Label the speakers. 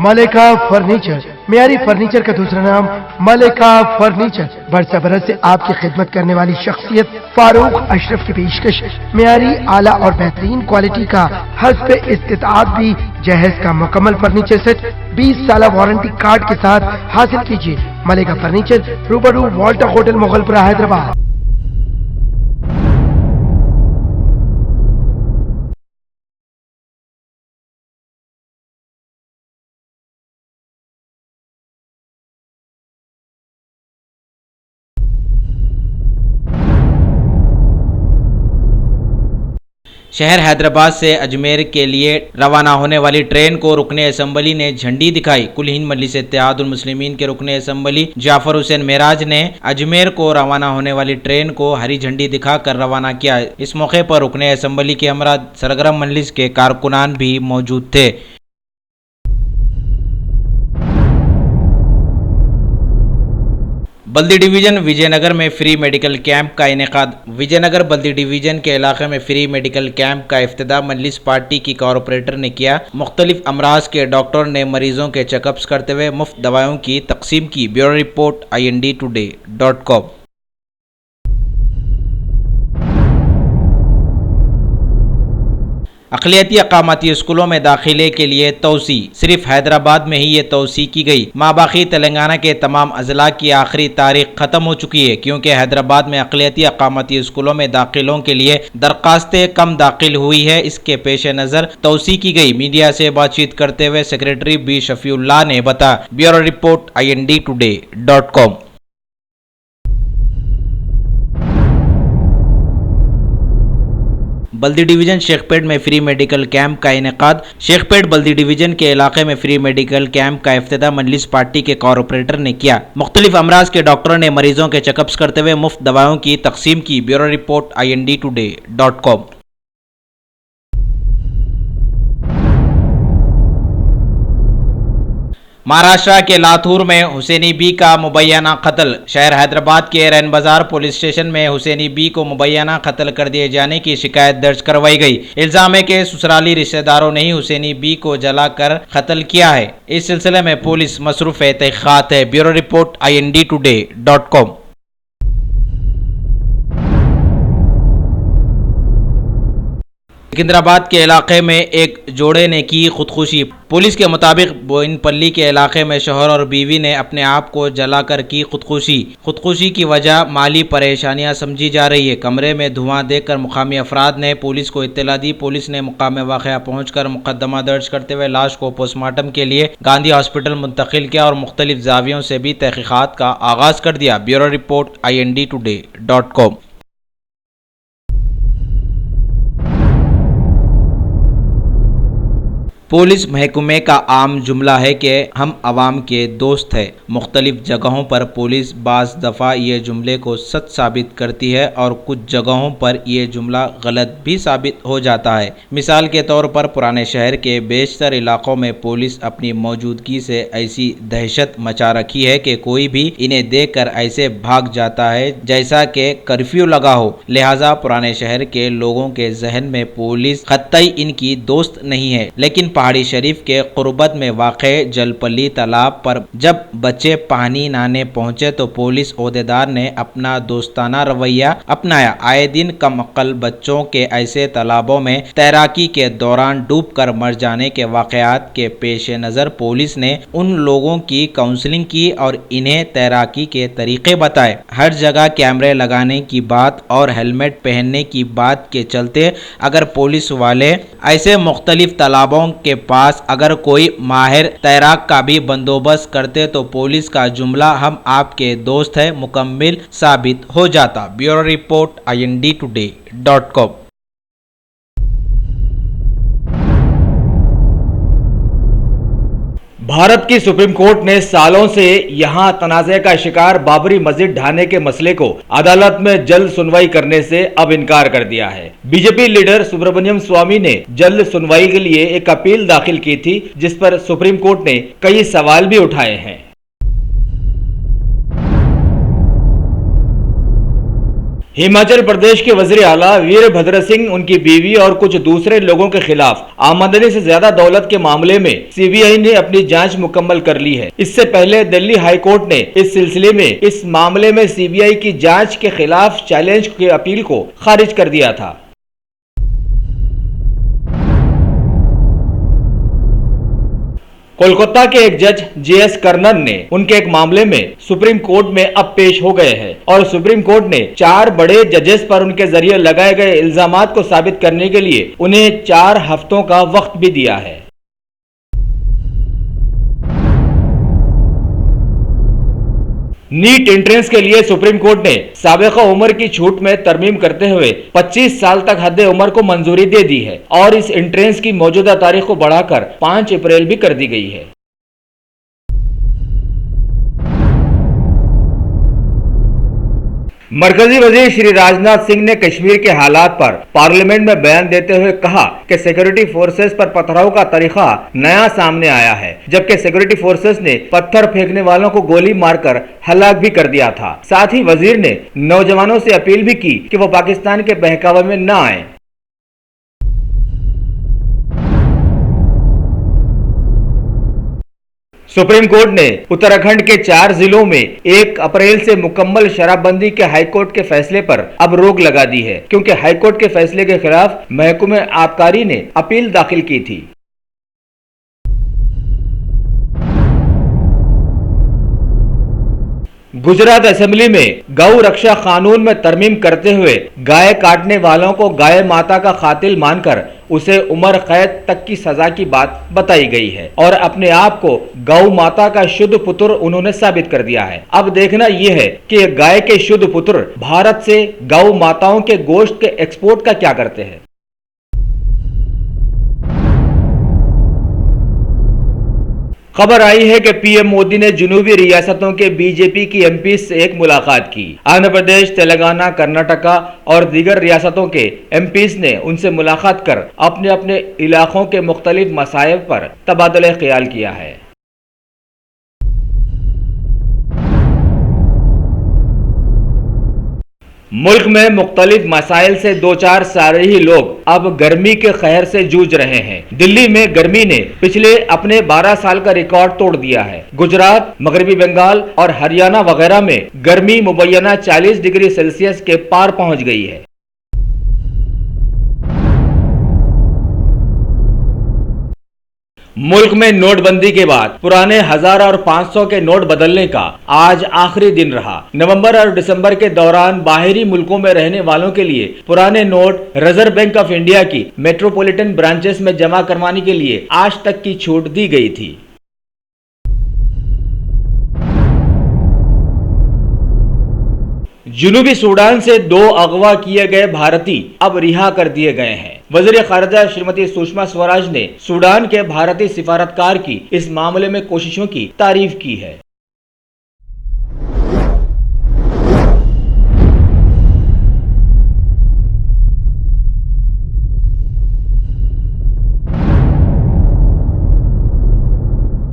Speaker 1: मलिका furniture, मियारी furniture का दूसरा नाम मलिका फर्नीचर। बरस बरस से आपकी खिदमत करने वाली शख्सियत फारूक अशरफ की पेशकश मियारी, आला और बेहतरीन क्वालिटी का हस्ब इस्तिताअत भी जहेज का मुकम्मल फर्नीचर सेट 20 साल वारंटी कार्ड के साथ हासिल कीजिए। मलिका फर्नीचर, रूबरू वॉल्टर होटल, मुगलपुरा, हैदराबाद।
Speaker 2: शहर हैदराबाद से अजमेर के लिए रवाना होने वाली ट्रेन को रुकन असम्बली ने झंडी दिखाई। कुल हिंद मजलिस इत्तेहादुल मुस्लिमीन के रुकन असम्बली जाफर हुसैन मेराज ने अजमेर को रवाना होने वाली ट्रेन को हरी झंडी दिखाकर रवाना किया। इस मौके पर रुकन असम्बली के हमरा सरगर्म मजलिस के कारकुनान भी मौजूद थे। बल्दी डिवीजन विजयनगर में फ्री मेडिकल कैंप का इनेकाद। विजयनगर बल्दी डिवीजन के इलाके में फ्री मेडिकल कैंप का इफ्तिताह मजलिस पार्टी की कॉरपोरेटर ने किया। मुख्तलिफ अमराज के डॉक्टर ने मरीजों के चेकअप्स करते हुए मुफ्त दवाओं की तकसीम की। Bureau report INDtoday.com। अक़लियती अक़ामती स्कूलों में दाखिले के लिए तोसी। सिर्फ हैदराबाद में ही ये तोसी की गई। माबाकी तेलंगाना के तमाम अजला की आखिरी तारीख ख़त्म हो चुकी है, क्योंकि हैदराबाद में अक़लियती अक़ामती स्कूलों में दाखिलों के लिए दरख्वास्तें कम दाखिल हुई है। इसके पेश नज़र तोसी की गई। मीडिया से बातचीत करते हुए सेक्रेटरी बी शफीउल्लाह ने बताया। Bureau report INDtoday.com। बल्दी डिवीजन शेखपेट में फ्री मेडिकल कैंप का इनेकाद। शेखपेट बल्दी डिवीजन के इलाके में फ्री मेडिकल कैंप का इफ्तिताह मजलिस पार्टी के कॉरपोरेटर ने किया। मुख्तलिफ अमराज के डॉक्टरों ने मरीजों के चेकअप्स करते हुए मुफ्त दवाओं की तकसीम की। Bureau report INDtoday.com। महाराष्ट्र के लातूर में हुसैनी बी का मुबैना कत्ल। शहर हैदराबाद के रैन बाजार पुलिस स्टेशन में हुसैनी बी को मुबैना कत्ल कर दिए जाने की शिकायत दर्ज करवाई गई। इल्जाम है कि ससुराली रिश्तेदारों ने ही हुसैनी बी को जलाकर कत्ल किया है। इस सिलसिले में पुलिस मसरूफ तहक़ीक़ात है। Bureau report INDtoday.com। सिकंदराबाद के इलाके में एक जोड़े ने की खुदकुशी। पुलिस के मुताबिक बोइनपल्ली के इलाके में शौहर और बीवी ने अपने आप को जलाकर की खुदकुशी। खुदकुशी की वजह माली परेशानियां समझी जा रही है। कमरे में धुआं देखकर मुकामी अफराद ने पुलिस को इत्तला दी। पुलिस ने मुकाम वाक़या पहुंचकर मुकदमा दर्ज करते हुए लाश को पोस्टमार्टम के लिए गांधी हॉस्पिटल मुंतकिल किया और मुख्तलिफ जावियों से भी तहक़ीक़ात का आगाज कर दिया। Bureau report INDtoday.com। पुलिस महकमे का आम जुमला है कि हम आवाम के दोस्त हैं। मुख्तलिफ जगहों पर पुलिस बाज़ दफ़ा ये जुमले को सच साबित करती है और कुछ जगहों पर यह जुमला गलत भी साबित हो जाता है। मिसाल के तौर पर पुराने शहर के बेशतर इलाकों में पुलिस अपनी मौजूदगी से ऐसी दहशत मचा रखी है कि कोई भी इन्हें देखकर ऐसे भाग जाता है जैसा कि कर्फ्यू लगा हो। लिहाजा पुराने शहर के लोगों के जहन में पुलिस क़त्ई इनकी दोस्त नहीं है। लेकिन पहाड़ी शरीफ के कुर्बत में वाक़े जलपली तालाब पर जब बच्चे पानी नहाने पहुंचे तो पुलिस ओहदेदार ने अपना दोस्ताना रवैया अपनाया। आए दिन कम अक्ल बच्चों के ऐसे तालाबों में तैराकी के दौरान डूबकर मर जाने के वाक़यात के पेश नज़र पुलिस ने उन लोगों की काउंसलिंग की और इन्हें तैराकी के तरीके बताए। हर जगह कैमरे लगाने की बात और हेलमेट पहनने की बात के चलते अगर पुलिस वाले ऐसे मुख्तलिफ तालाबों के पास अगर कोई माहिर तैराक का भी बंदोबस्त करते तो पुलिस का जुमला हम आपके दोस्त है मुकम्मिल साबित हो जाता। Bureau report INDtoday.com।
Speaker 3: भारत की सुप्रीम कोर्ट ने सालों से यहां तनाज़े का शिकार बाबरी मस्जिद ढाने के मसले को अदालत में जल्द सुनवाई करने से अब इनकार कर दिया है। बीजेपी लीडर सुब्रमण्यम स्वामी ने जल्द सुनवाई के लिए एक अपील दाखिल की थी, जिस पर सुप्रीम कोर्ट ने कई सवाल भी उठाए हैं। हिमाचल प्रदेश के वजीर आला वीरभद्र सिंह, उनकी बीवी और कुछ दूसरे लोगों के खिलाफ आमदनी से ज्यादा दौलत के मामले में सीबीआई ने अपनी जांच मुकम्मल कर ली है। इससे पहले दिल्ली हाई कोर्ट ने इस सिलसिले में इस मामले में सीबीआई की जांच के खिलाफ चैलेंज की अपील को खारिज कर दिया था। कोलकाता के एक जज जेएस कर्णन ने उनके एक मामले में सुप्रीम कोर्ट में अब पेश हो गए हैं और सुप्रीम कोर्ट ने 4 बड़े जजेस पर उनके जरिए लगाए गए इल्जामात को साबित करने के लिए उन्हें 4 हफ्तों का वक्त भी दिया है। नीट एंट्रेंस के लिए सुप्रीम कोर्ट ने साबिका उम्र की छूट में तरमीम करते हुए 25 साल तक हद उम्र को मंजूरी दे दी है और इस एंट्रेंस की मौजूदा तारीख को बढ़ाकर 5 अप्रैल भी कर दी गई है। मरकजी वजीर श्री राजनाथ सिंह ने कश्मीर के हालात पर पार्लियामेंट में बयान देते हुए कहा कि सिक्योरिटी फोर्सेस पर पथराव का तरीका नया सामने आया है, जबकि सिक्योरिटी फोर्सेस ने पत्थर फेंकने वालों को गोली मारकर हलाक भी कर दिया था। साथ ही वजीर ने नौजवानों से अपील भी की कि वो पाकिस्तान के बहकावे में न आए। सुप्रीम कोर्ट ने उत्तराखंड के 4 जिलों में 1 अप्रैल से मुकम्मल शराबबंदी के हाईकोर्ट के फैसले पर अब रोक लगा दी है, क्योंकि हाईकोर्ट के फैसले के खिलाफ महकमे आबकारी ने अपील दाखिल की थी। गुजरात असेंबली में गौ रक्षा कानून में तरमीम करते हुए गाय काटने वालों को गाय माता का कातिल मानकर उसे उम्र कैद तक की सजा की बात बताई गई है और अपने आप को गौ माता का शुद्ध पुत्र उन्होंने साबित कर दिया है। अब देखना यह है कि गाय के शुद्ध पुत्र भारत से गौ माताओं के गोश्त के एक्सपोर्ट का क्या करते हैं। खबर आई है कि पीएम मोदी ने जुनूबी रियासतों के बीजेपी की एमपी से एक मुलाकात की। आंध्र प्रदेश, तेलंगाना, कर्नाटका और दीगर रियासतों के एमपीज ने उनसे मुलाकात कर अपने अपने इलाकों के मुख्तलिफ मसाइल पर तबादला ख्याल किया है। मुल्क में मुख्तलिफ मसाइल से 2-4 साल ही लोग अब गर्मी के कहर से जूझ रहे हैं। दिल्ली में गर्मी ने पिछले अपने 12 साल का रिकॉर्ड तोड़ दिया है। गुजरात, मगरबी बंगाल और हरियाणा वगैरह में गर्मी मुबैना 40 डिग्री सेल्सियस के पार पहुंच गई है। मुल्क में नोटबंदी के बाद पुराने 1000 और 500 के नोट बदलने का आज आखिरी दिन रहा। नवंबर और दिसंबर के दौरान बाहरी मुल्कों में रहने वालों के लिए पुराने note reserve bank of India की मेट्रोपॉलिटन ब्रांचेस में जमा करवाने के लिए आज तक की छूट दी गई थी। जुनूबी सूडान से 2 अगवा किए गए भारतीय अब रिहा कर दिए गए हैं। वज़ीर ख़ारिजा श्रीमती सुषमा स्वराज ने सूडान के भारतीय सिफारतकार की इस मामले में कोशिशों की तारीफ की है।